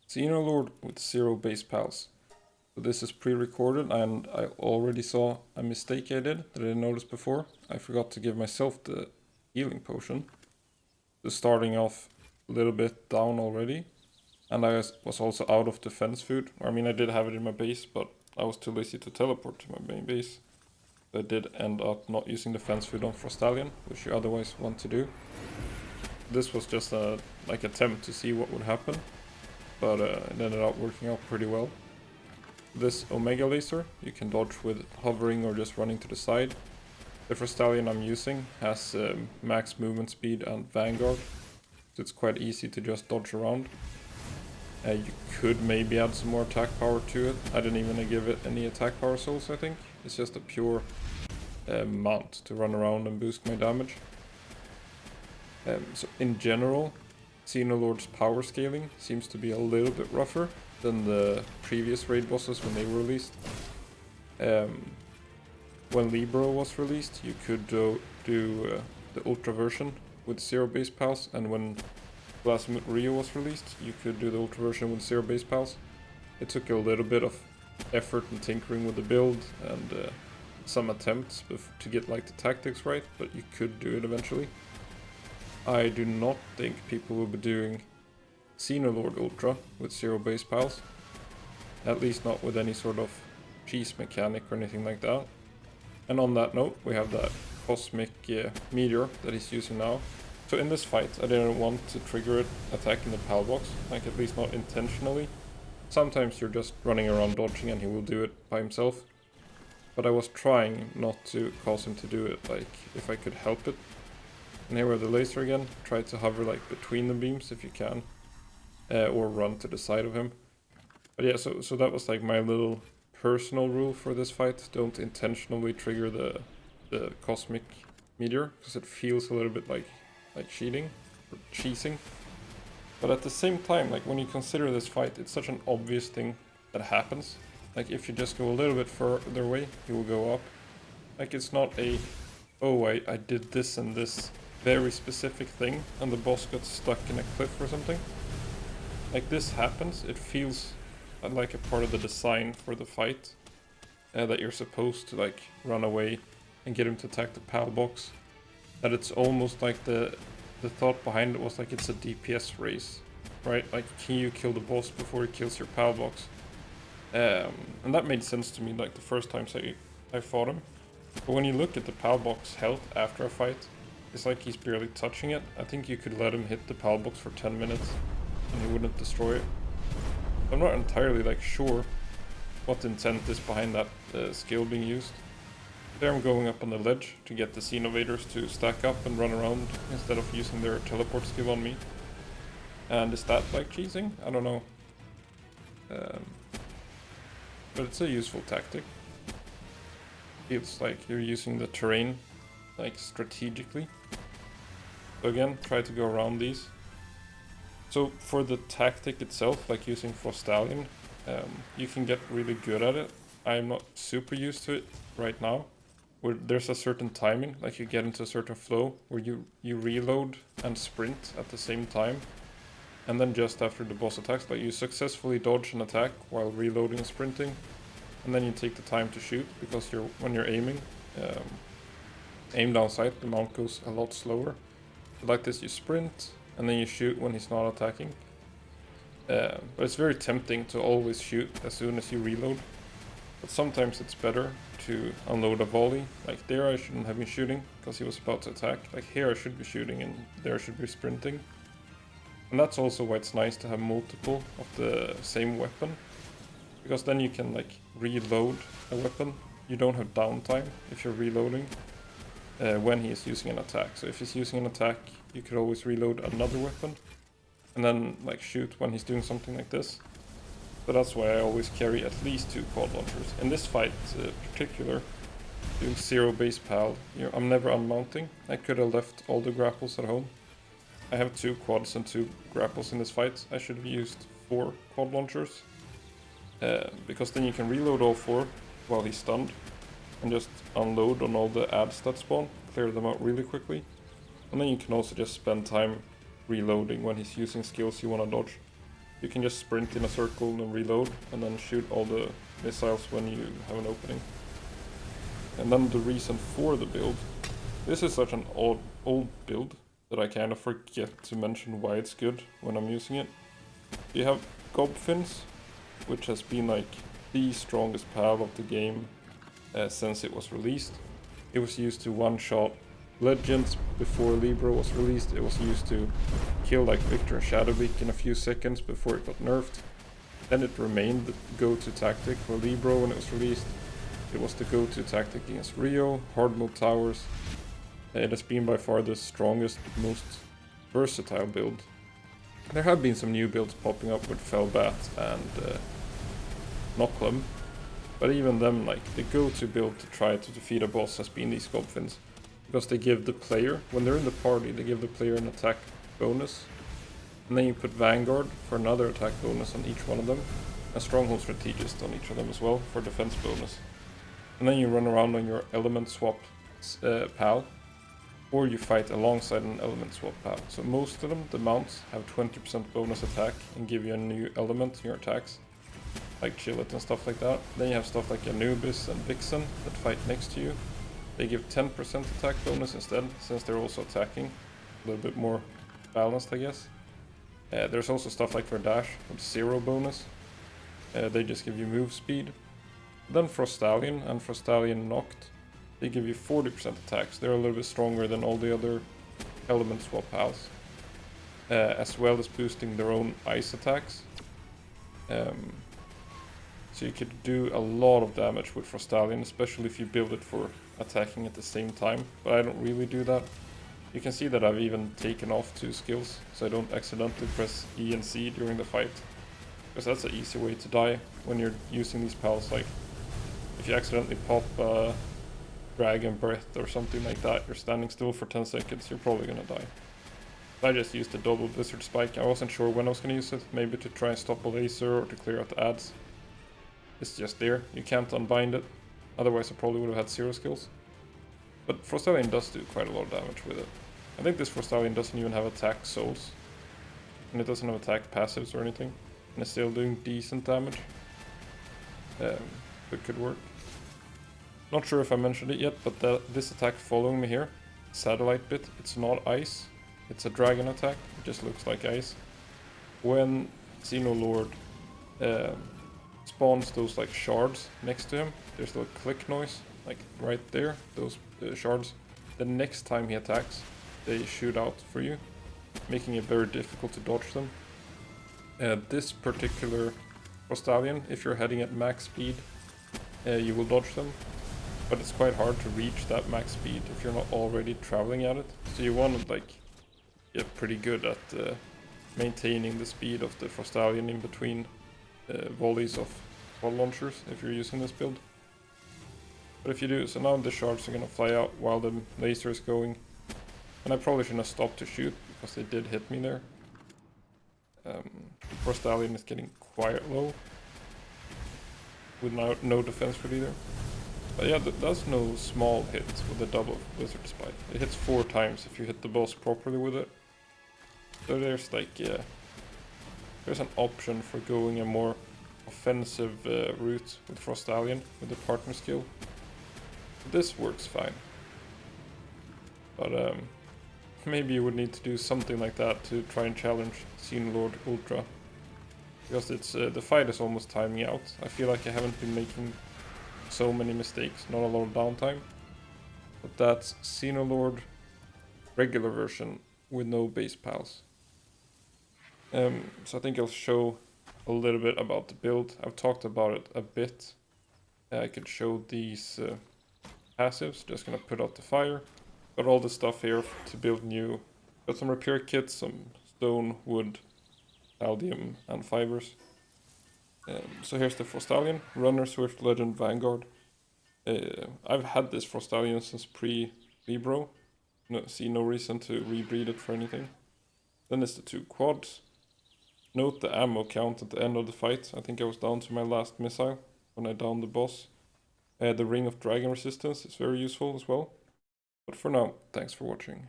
Xenolord with 0 base pals. So this is pre-recorded and I already saw a mistake I did that I didn't notice before. I forgot to give myself the healing potion. So starting off a little bit down already. And I was also out of defense food. I mean, I did have it in my base, but I was too lazy to teleport to my main base. I did end up not using defense food on Frostallion, which you otherwise want to do. This was just a attempt to see what would happen, but it ended up working out pretty well. This Omega Laser you can dodge with hovering or just running to the side. The Frostallion I'm using has max movement speed and Vanguard, so it's quite easy to just dodge around. You could maybe add some more attack power to it. I didn't even give it any attack power souls, I think. It's just a pure mount to run around and boost my damage. So in general, Xenolord's power scaling seems to be a little bit rougher than the previous raid bosses when they were released. When Libero was released, you could do the Ultra version with 0 base pals, and when Blasphemous Rio was released, you could do the Ultra version with 0 base pals. It took a little bit of effort and tinkering with the build and some attempts to get the tactics right, but you could do it eventually. I do not think people will be doing Xenolord Ultra with 0 base pals. At least not with any sort of cheese mechanic or anything like that. And on that note, we have that cosmic meteor that he's using now. So in this fight, I didn't want to trigger it attacking the pal box, at least not intentionally. Sometimes you're just running around dodging and he will do it by himself. But I was trying not to cause him to do it, if I could help it. And here we have the laser again. Try to hover between the beams if you can. Or run to the side of him. But yeah, so that was my little personal rule for this fight. Don't intentionally trigger the cosmic meteor, because it feels a little bit like cheating or cheesing. But at the same time, when you consider this fight, it's such an obvious thing that happens. If you just go a little bit further away, he will go up. It's not a, oh, I did this and this very specific thing and the boss got stuck in a cliff or something. This happens. It feels like a part of the design for the fight, that you're supposed to run away and get him to attack the pal box. That it's almost like the thought behind it was it's a DPS race, right? Can you kill the boss before he kills your pal box? And that made sense to me the first times I fought him. But when you look at the pal box health after a fight, it's he's barely touching it. I think you could let him hit the pal box for 10 minutes and he wouldn't destroy it. I'm not entirely sure what the intent is behind that skill being used. There I'm going up on the ledge to get the Xenovaders to stack up and run around instead of using their teleport skill on me. And is that cheesing? I don't know. But it's a useful tactic. Feels like you're using the terrain strategically. So again, try to go around these. So for the tactic itself, using Frostallion, you can get really good at it. I'm not super used to it right now. Where there's a certain timing, you get into a certain flow where you reload and sprint at the same time. And then just after the boss attacks, you successfully dodge an attack while reloading and sprinting. And then you take the time to shoot, because when you're aiming, aim down sight, the mount goes a lot slower. Like this, you sprint, and then you shoot when he's not attacking. But it's very tempting to always shoot as soon as you reload. But sometimes it's better to unload a volley. There I shouldn't have been shooting, because he was about to attack. Here I should be shooting, and there I should be sprinting. And that's also why it's nice to have multiple of the same weapon. Because then you can reload a weapon. You don't have downtime if you're reloading when he is using an attack. So if he's using an attack, you could always reload another weapon and then shoot when he's doing something like this. So that's why I always carry at least 2 quad launchers. In this fight in particular, doing 0 base pal, I'm never unmounting. I could have left all the grapples at home. I have 2 quads and 2 grapples in this fight. I should have used 4 quad launchers. Because then you can reload all 4 while he's stunned and just unload on all the ads that spawn, clear them out really quickly. And then you can also just spend time reloading when he's using skills you want to dodge. You can just sprint in a circle and reload, and then shoot all the missiles when you have an opening. And then the reason for the build. This is such an old build that I kind of forget to mention why it's good when I'm using it. You have Gobfins, which has been like the strongest pal of the game since it was released. It was used to one-shot Legends before Libra was released. It was used to kill like Victor and Shadowbeak in a few seconds before it got nerfed. Then it remained the go-to tactic for Libra when it was released. It was the go-to tactic against Rio, hard mode towers. It has been by far the strongest, most versatile build. There have been some new builds popping up with Fellbat and Noclum, but even them, like, the go-to build to try to defeat a boss has been these Gobfins. Because they give the player, when they're in the party, they give the player an attack bonus. And then you put Vanguard for another attack bonus on each one of them. And Stronghold Strategist on each of them as well for defense bonus. And then you run around on your element swap pal. Or you fight alongside an element swap pal. So most of them, the mounts, have 20% bonus attack and give you a new element in your attacks. Like Chillet and stuff like that. Then you have stuff like Anubis and Vixen that fight next to you. They give 10% attack bonus instead, since they're also attacking. A little bit more balanced, I guess. There's also stuff like Verdash with 0 bonus. They just give you move speed. Then Frostallion and Frostallion Noct, they give you 40% attacks. They're a little bit stronger than all the other element swap pals. As well as boosting their own ice attacks. So you could do a lot of damage with Frostallion, especially if you build it for attacking at the same time, but I don't really do that. You can see that I've even taken off 2 skills, so I don't accidentally press E and C during the fight. Because that's an easy way to die when you're using these pals. Like, if you accidentally pop Dragon Breath or something like that, you're standing still for 10 seconds, you're probably gonna die. I just used a double Blizzard Spike. I wasn't sure when I was gonna use it, maybe to try and stop a laser or to clear out the ads. It's just there, you can't unbind it. Otherwise I probably would have had 0 skills. But Frostallion does do quite a lot of damage with it. I think this Frostallion doesn't even have attack souls. And it doesn't have attack passives or anything. And it's still doing decent damage. It could work. Not sure if I mentioned it yet, but this attack following me here, satellite bit, it's not ice. It's a dragon attack, it just looks like ice. When Xenolord spawns those like shards next to him, there's a little click noise, like right there, those shards. The next time he attacks, they shoot out for you, making it very difficult to dodge them. This particular Frostallion, if you're heading at max speed, you will dodge them, but it's quite hard to reach that max speed if you're not already traveling at it. So you want to like get pretty good at maintaining the speed of the Frostallion in between volleys of ball launchers if you're using this build. But if you do, so now the shards are gonna fly out while the laser is going. And I probably shouldn't have stopped to shoot because they did hit me there. Frostallion is getting quite low with no defense for either. But yeah, that's no small hit with the double Blizzard Spike. It hits 4 times if you hit the boss properly with it. So there's like, there's an option for going a more offensive route with Frostallion with the partner skill. This works fine. But maybe you would need to do something like that to try and challenge Xenolord Ultra. Because it's the fight is almost timing out. I feel like I haven't been making so many mistakes, not a lot of downtime. But that's Xenolord regular version with no base pals. So I think I'll show a little bit about the build. I've talked about it a bit. I could show these passives, just gonna put out the fire. Got all the stuff here to build new. Got some repair kits, some stone, wood, aldium and fibers. So here's the Frostallion, Runner, Swift, Legend, Vanguard. I've had this Frostallion since pre-rebro. See no reason to rebreed it for anything. Then there's the 2 quads. Note the ammo count at the end of the fight. I think I was down to my last missile when I downed the boss. The Ring of Dragon Resistance is very useful as well. But for now, thanks for watching.